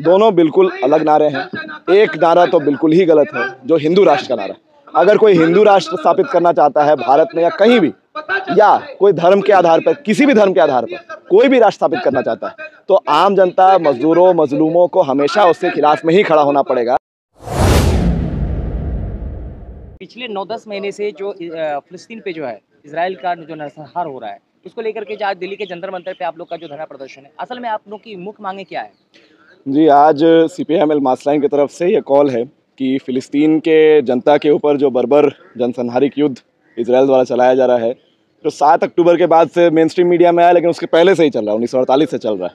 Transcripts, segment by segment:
दोनों बिल्कुल अलग नारे हैं। एक नारा तो बिल्कुल ही गलत है, जो हिंदू राष्ट्र का नारा। अगर कोई हिंदू राष्ट्र स्थापित करना चाहता है भारत में या कहीं भी, या कोई धर्म के आधार पर, किसी भी धर्म के आधार पर कोई भी राष्ट्र स्थापित करना चाहता है, तो आम जनता, मजदूरों, मजलूमों को हमेशा उसके खिलाफ में ही खड़ा होना पड़ेगा। पिछले 9-10 महीने से जो फिलिस्तीन पे जो है इजराइल का जो नरसंहार हो रहा है, उसको लेकर के आज दिल्ली के जंतर मंतर पे आप लोग का जो धरना प्रदर्शन है, असल में आप लोग की मुख्य मांगे क्या है? जी, आज CPI-ML मासलाइन की तरफ से ये कॉल है कि फ़िलिस्तीन के जनता के ऊपर जो बर्बर जनसंहारिक युद्ध इजराइल द्वारा चलाया जा रहा है, जो 7 अक्टूबर के बाद से मेन स्ट्रीम मीडिया में आया, लेकिन उसके पहले से ही चल रहा है, 1948 से चल रहा है।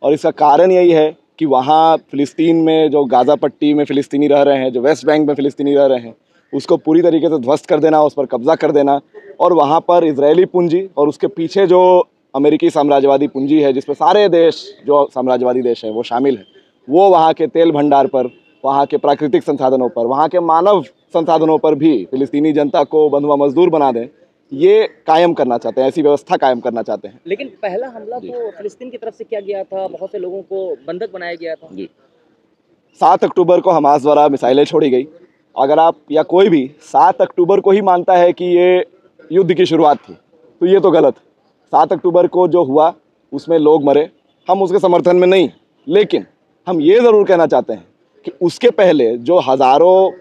और इसका कारण यही है कि वहाँ फ़िलिस्तीन में जो गाज़ा पट्टी में फ़िलिस्तीनी रह रहे हैं, जो वेस्ट बैंक में फ़िलिस्तीनी रह रहे हैं, उसको पूरी तरीके से ध्वस्त कर देना, उस पर कब्जा कर देना, और वहाँ पर इजरायली पूंजी और उसके पीछे जो अमेरिकी साम्राज्यवादी पूंजी है, जिसमें सारे देश जो साम्राज्यवादी देश हैं वो शामिल है, वो वहाँ के तेल भंडार पर, वहाँ के प्राकृतिक संसाधनों पर, वहाँ के मानव संसाधनों पर भी फ़िलिस्तीनी जनता को बंधुआ मजदूर बना दें, ये कायम करना चाहते हैं, ऐसी व्यवस्था कायम करना चाहते हैं। लेकिन पहला हमला तो फिलिस्तीन की तरफ से किया गया था, बहुत से लोगों को बंधक बनाया गया था। जी, 7 अक्टूबर को हमास द्वारा मिसाइलें छोड़ी गई। अगर आप या कोई भी 7 अक्टूबर को ही मानता है कि ये युद्ध की शुरुआत थी, तो ये तो गलत। 7 अक्टूबर को जो हुआ उसमें लोग मरे, हम उसके समर्थन में नहीं, लेकिन हम ये ज़रूर कहना चाहते हैं कि उसके पहले जो हज़ारों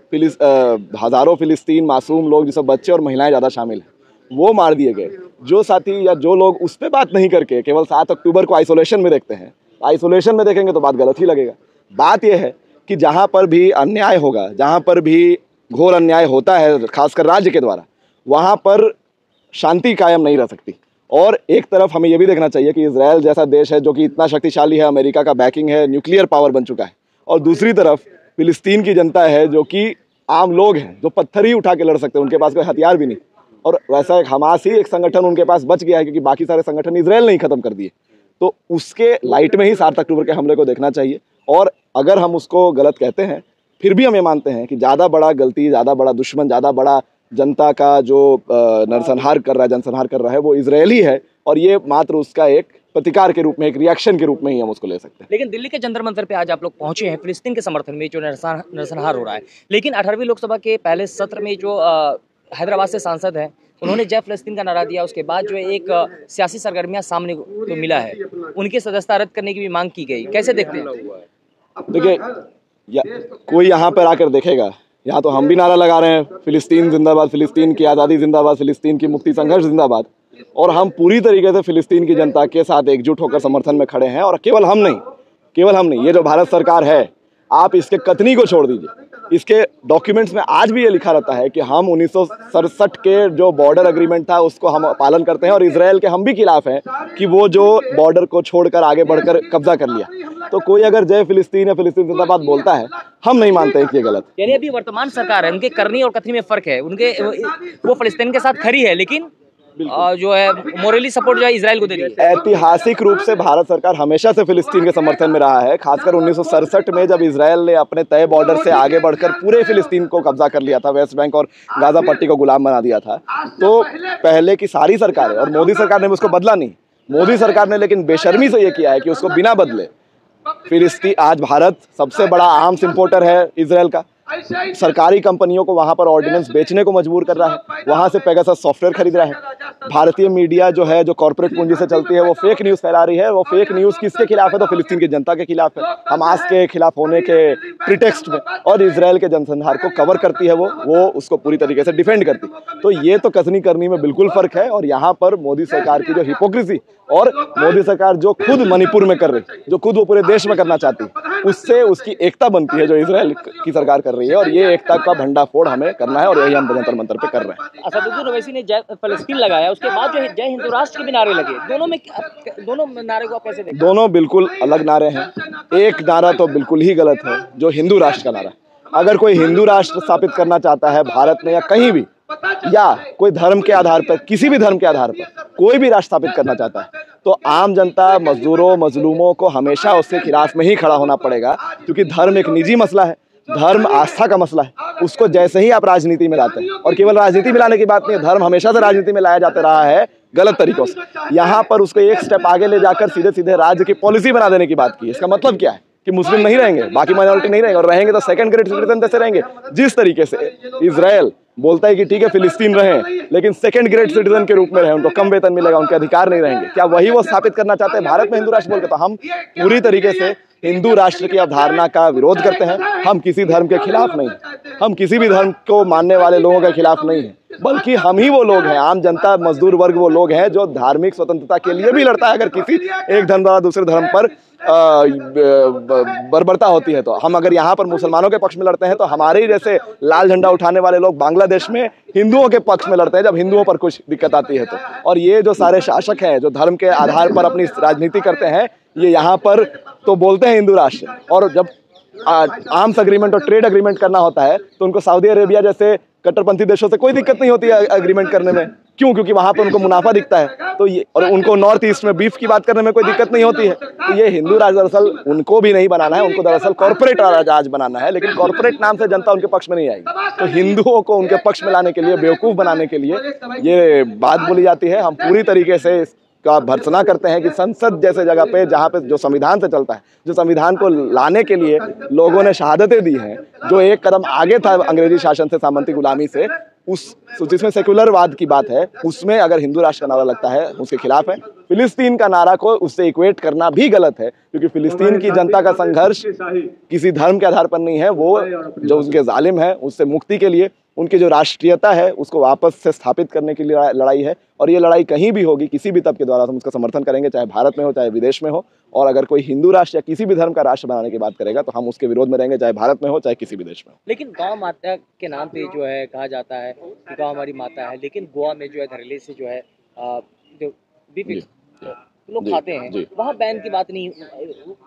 फ़िलिस्तीन मासूम लोग, जिसमें बच्चे और महिलाएं ज़्यादा शामिल हैं, वो मार दिए गए। जो साथी या जो लोग उस पर बात नहीं करके केवल 7 अक्टूबर को आइसोलेशन में देखते हैं, आइसोलेशन में देखेंगे तो बात गलत ही लगेगा। बात यह है कि जहाँ पर भी अन्याय होगा, जहाँ पर भी घोर अन्याय होता है, खासकर राज्य के द्वारा, वहाँ पर शांति कायम नहीं रह सकती। और एक तरफ हमें यह भी देखना चाहिए कि इजराइल जैसा देश है जो कि इतना शक्तिशाली है, अमेरिका का बैकिंग है, न्यूक्लियर पावर बन चुका है, और दूसरी तरफ फिलिस्तीन की जनता है जो कि आम लोग हैं, जो पत्थर ही उठा के लड़ सकते हैं, उनके पास कोई हथियार भी नहीं। और वैसा एक हमास ही एक संगठन उनके पास बच गया है, क्योंकि बाकी सारे संगठन इजराइल ने ही खत्म कर दिए। तो उसके लाइट में ही 7 अक्टूबर के हमले को देखना चाहिए। और अगर हम उसको गलत कहते हैं, फिर भी हम ये मानते हैं कि ज़्यादा बड़ा गलती, ज़्यादा बड़ा दुश्मन, ज़्यादा बड़ा जनता का जो नरसंहार कर रहा है, जनसंहार कर रहा है, वो इजरायली है। और ये मात्र उसका एक प्रतिकार के रूप में, एक रिएक्शन के रूप में ही हम उसको ले सकते हैं। लेकिन दिल्ली के जंतर मंतर पे आज आप लोग पहुंचे हैं फिलिस्तीन के समर्थन में, जो नरसंहार हो रहा है। लेकिन 18वीं लोकसभा के पहले सत्र में जो हैदराबाद से सांसद हैं, उन्होंने जय फिलिस्तीन का नारा दिया। उसके बाद जो एक सियासी सरगर्मियां सामने तो मिला है, उनकी सदस्यता रद्द करने की भी मांग की गई। कैसे देखते हैं? देखिए, कोई यहाँ पर आकर देखेगा, यहाँ तो हम भी नारा लगा रहे हैं, फिलिस्तीन जिंदाबाद, फिलिस्तीन की आज़ादी जिंदाबाद, फिलिस्तीन की मुक्ति संघर्ष जिंदाबाद, और हम पूरी तरीके से फिलिस्तीन की जनता के साथ एकजुट होकर समर्थन में खड़े हैं। और केवल हम नहीं, ये जो भारत सरकार है, आप इसके कथनी को छोड़ दीजिए, इसके डॉक्यूमेंट्स में आज भी ये लिखा रहता है कि हम 1967 के जो बॉर्डर एग्रीमेंट था उसको हम पालन करते हैं, और इजराइल के हम भी खिलाफ हैं कि वो जो बॉर्डर को छोड़कर आगे बढ़कर कब्जा कर लिया। तो कोई अगर जय फिलिस्तीन या फिलिस्तीन जिंदाबाद बोलता है, हम नहीं मानते हैं कि ये गलत। यानी अभी वर्तमान सरकार है, उनके करनी और कथनी में फर्क है। वो फिलिस्तीन के साथ खड़ी है, लेकिन जो है मोरली सपोर्ट जो है इजराइल को दे रही है। ऐतिहासिक रूप से भारत सरकार हमेशा से फिलिस्तीन के समर्थन में रहा है। खासकर 1967 में जब इजराइल ने अपने तय बॉर्डर से आगे बढ़कर पूरे फिलिस्तीन को कब्जा कर लिया था, वेस्ट बैंक और गाजा पट्टी को गुलाम बना दिया था, तो पहले की सारी सरकारें, और मोदी सरकार ने उसको बदला नहीं, मोदी सरकार ने लेकिन बेशर्मी से ये किया है कि उसको बिना बदले फिलिस्तीन, आज भारत सबसे बड़ा आर्म्स इंपोर्टर है इजराइल का, सरकारी कंपनियों को वहां पर ऑर्डिनेंस बेचने को मजबूर कर रहा है, वहां से पेगासस सॉफ्टवेयर खरीद रहा है। भारतीय मीडिया जो है, जो कॉर्पोरेट पूंजी से चलती है, वो फेक न्यूज़ फैला रही है। वो फेक न्यूज़ किसके खिलाफ है? तो फिलिस्तीन की जनता के खिलाफ है, हमास के खिलाफ होने के प्रिटेक्स्ट में, और इजराइल के जनसंहार को कवर करती है, वो उसको पूरी तरीके से डिफेंड करती। तो ये तो कथनी करनी में बिल्कुल फर्क है। और यहाँ पर मोदी सरकार की जो हिपोक्रेसी, और मोदी सरकार जो खुद मणिपुर में कर रही, जो खुद वो पूरे देश में करना चाहती, उससे उसकी एकता बनती है जो इजराइल की सरकार कर रही है। और ये एकता का भंडाफोड़ हमें करना है, और यही हम जंतर मंतर पे कर रहे हैं। असदुद्दीन ओवैसी ने जय फिलिस्तीन लगाया, उसके बाद जो जय हिंदू राष्ट्र के भी नारे लगे। दोनों नारे को आप कैसे देखते हैं? दोनों बिल्कुल अलग नारे हैं। एक नारा तो बिल्कुल ही गलत है, जो हिंदू राष्ट्र का नारा। अगर कोई हिंदू राष्ट्र स्थापित करना चाहता है भारत में या कहीं भी, या कोई धर्म के आधार पर, किसी भी धर्म के आधार पर कोई भी राष्ट्र स्थापित करना चाहता है, तो आम जनता, मजदूरों, मजलूमों को हमेशा उसके खिलाफ में ही खड़ा होना पड़ेगा। क्योंकि धर्म एक निजी मसला है, धर्म आस्था का मसला है। उसको जैसे ही आप राजनीति में लाते हैं, और केवल राजनीति में लाने की बात नहीं है, धर्म हमेशा से राजनीति में लाया जाता रहा है गलत तरीकों से। यहाँ पर उसको एक स्टेप आगे ले जाकर सीधे सीधे राज्य की पॉलिसी बना देने की बात की। इसका मतलब क्या है कि मुस्लिम नहीं रहेंगे, बाकी माइनॉरिटी नहीं रहेंगे, और रहेंगे तो सेकंड ग्रेड सिटीजन जैसे रहेंगे। जिस तरीके से इजराइल बोलता है कि ठीक है फिलिस्तीन रहें, लेकिन सेकंड ग्रेड सिटीजन के रूप में रहें, उनको कम वेतन मिलेगा, उनके अधिकार नहीं रहेंगे, क्या वही वो स्थापित करना चाहते हैं भारत में हिंदू राष्ट्र बोल के? तो हम पूरी तरीके से हिंदू राष्ट्र की अवधारणा का विरोध करते हैं। हम किसी धर्म के खिलाफ नहीं, हम किसी भी धर्म को मानने वाले लोगों के खिलाफ नहीं है, बल्कि हम ही वो लोग हैं, आम जनता, मजदूर वर्ग वो लोग हैं जो धार्मिक स्वतंत्रता के लिए भी लड़ता है। अगर किसी एक धर्म द्वारा दूसरे धर्म पर बर्बरता होती है, तो हम अगर यहाँ पर मुसलमानों के पक्ष में लड़ते हैं, तो हमारे ही जैसे लाल झंडा उठाने वाले लोग बांग्लादेश में हिंदुओं के पक्ष में लड़ते हैं जब हिंदुओं पर कुछ दिक्कत आती है तो। और ये जो सारे शासक हैं जो धर्म के आधार पर अपनी राजनीति करते हैं, ये यहाँ पर तो बोलते हैं हिंदू राष्ट्र, और जब आर्म्स एग्रीमेंट और ट्रेड एग्रीमेंट करना होता है तो उनको सऊदी अरेबिया जैसे कट्टरपंथी देशों से कोई दिक्कत नहीं होती है एग्रीमेंट करने में। क्यों? क्योंकि वहां पर उनको मुनाफा दिखता है, तो ये, और उनको नॉर्थ ईस्ट में बीफ की बात करने में कोई दिक्कत नहीं होती है। तो ये हिंदू राज दरअसल उनको भी नहीं बनाना है, उनको दरअसल कॉर्पोरेट राज बनाना है, लेकिन कॉर्पोरेट नाम से जनता उनके पक्ष में नहीं आएगी। तो हिंदुओं को उनके पक्ष में लाने के लिए, बेवकूफ़ बनाने के लिए ये बात बोली जाती है। हम पूरी तरीके से का भर्त्सना करते हैं कि संसद जैसे जगह पे, जहाँ पे जो संविधान से चलता है, जो संविधान को लाने के लिए लोगों ने शहादतें दी हैं, जो एक कदम आगे था अंग्रेजी शासन से, सामंती गुलामी से, उस जिसमें सेक्युलरवाद की बात है, उसमें अगर हिंदू राष्ट्र का नारा लगता है उसके खिलाफ है। फिलिस्तीन का नारा को उससे इक्वेट करना भी गलत है, क्योंकि फिलिस्तीन की जनता का संघर्ष किसी धर्म के आधार पर नहीं है, वो जो उनके जालिम है उससे मुक्ति के लिए, उनकी जो राष्ट्रीयता है उसको वापस से स्थापित करने के लिए लड़ाई है। और ये लड़ाई कहीं भी होगी, किसी भी तबके द्वारा, हम उसका समर्थन करेंगे, चाहे भारत में हो चाहे विदेश में हो। और अगर कोई हिंदू राष्ट्र या किसी भी धर्म का राष्ट्र बनाने की बात करेगा तो हम उसके विरोध में रहेंगे, चाहे भारत में हो चाहे किसी भी देश में हो। लेकिन गांव माता के नाम पे जो है कहा जाता है कि गांव हमारी माता है, लेकिन गोवा में जो है धड़ल्ले से जो है जो बीफ लोग खाते हैं, वहाँ बैन की बात नहीं,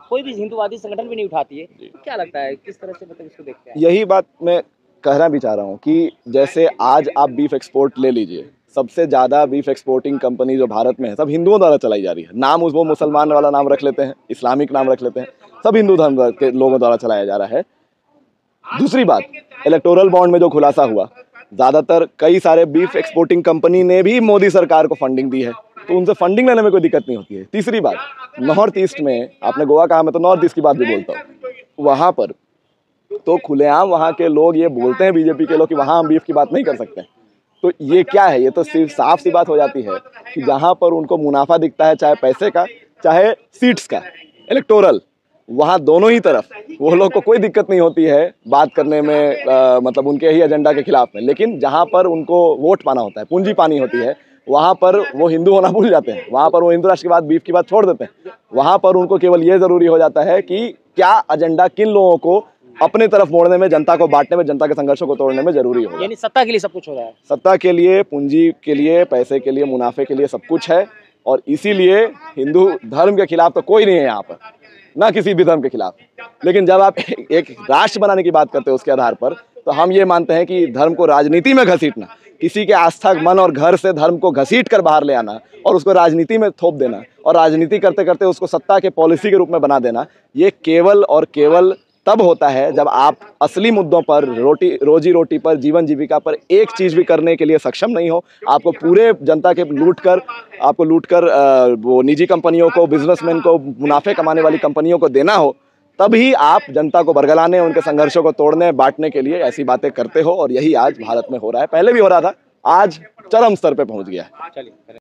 कोई भी हिंदूवादी संगठन भी नहीं उठाती है। तो क्या लगता है किस तरह से मतलब इसको देखते हैं? यही बात मैं कहना भी चाह रहा हूँ कि जैसे आज आप बीफ एक्सपोर्ट ले लीजिए, सबसे ज़्यादा बीफ एक्सपोर्टिंग कंपनी जो भारत में है सब हिंदुओं द्वारा चलाई जा रही है। नाम वो मुसलमान वाला नाम रख लेते हैं, इस्लामिक नाम रख लेते हैं, सब हिंदू धर्म के लोगों द्वारा चलाया जा रहा है। दूसरी बात, इलेक्टोरल बॉन्ड में जो खुलासा हुआ, ज़्यादातर कई सारे बीफ एक्सपोर्टिंग कंपनी ने भी मोदी सरकार को फंडिंग दी है, तो उनसे फंडिंग लेने में कोई दिक्कत नहीं होती है। तीसरी बात, नॉर्थ ईस्ट में, आपने गोवा कहा, मैं तो नॉर्थ ईस्ट की बात भी बोलता हूँ, वहाँ पर तो खुलेआम वहाँ के लोग ये बोलते हैं, बीजेपी के लोग, कि वहाँ हम बीफ की बात नहीं कर सकते। तो ये क्या है? ये तो सिर्फ साफ सी बात हो जाती है कि जहाँ पर उनको मुनाफा दिखता है, चाहे पैसे का चाहे सीट्स का, इलेक्टोरल, वहाँ दोनों ही तरफ वो लोग को कोई दिक्कत नहीं होती है बात करने में, मतलब उनके ही एजेंडा के खिलाफ में। लेकिन जहाँ पर उनको वोट पाना होता है, पूंजी पानी होती है, वहाँ पर वो हिंदू होना भूल जाते हैं, वहाँ पर वो हिंदू राष्ट्र की बात, बीफ की बात छोड़ देते हैं। वहाँ पर उनको केवल ये ज़रूरी हो जाता है कि क्या एजेंडा किन लोगों को अपने तरफ मोड़ने में, जनता को बांटने में, जनता के संघर्षों को तोड़ने में जरूरी हो। यानी सत्ता के लिए सब कुछ हो रहा है, सत्ता के लिए, पूंजी के लिए, पैसे के लिए, मुनाफे के लिए सब कुछ है। और इसीलिए हिंदू धर्म के खिलाफ तो कोई नहीं है यहाँ पर, ना किसी भी धर्म के खिलाफ। लेकिन जब आप एक राष्ट्र बनाने की बात करते हो उसके आधार पर, तो हम ये मानते हैं कि धर्म को राजनीति में घसीटना, किसी के आस्था, मन और घर से धर्म को घसीट कर बाहर ले आना और उसको राजनीति में थोप देना, और राजनीति करते करते उसको सत्ता के पॉलिसी के रूप में बना देना, ये केवल और केवल तब होता है जब आप असली मुद्दों पर, रोजी रोटी पर, जीवन जीविका पर एक चीज़ भी करने के लिए सक्षम नहीं हो। आपको पूरे जनता के लूट कर वो निजी कंपनियों को, बिजनेसमैन को, मुनाफे कमाने वाली कंपनियों को देना हो, तभी आप जनता को बरगलाने, उनके संघर्षों को तोड़ने, बांटने के लिए ऐसी बातें करते हो। और यही आज भारत में हो रहा है, पहले भी हो रहा था, आज चरम स्तर पे पहुंच गया है।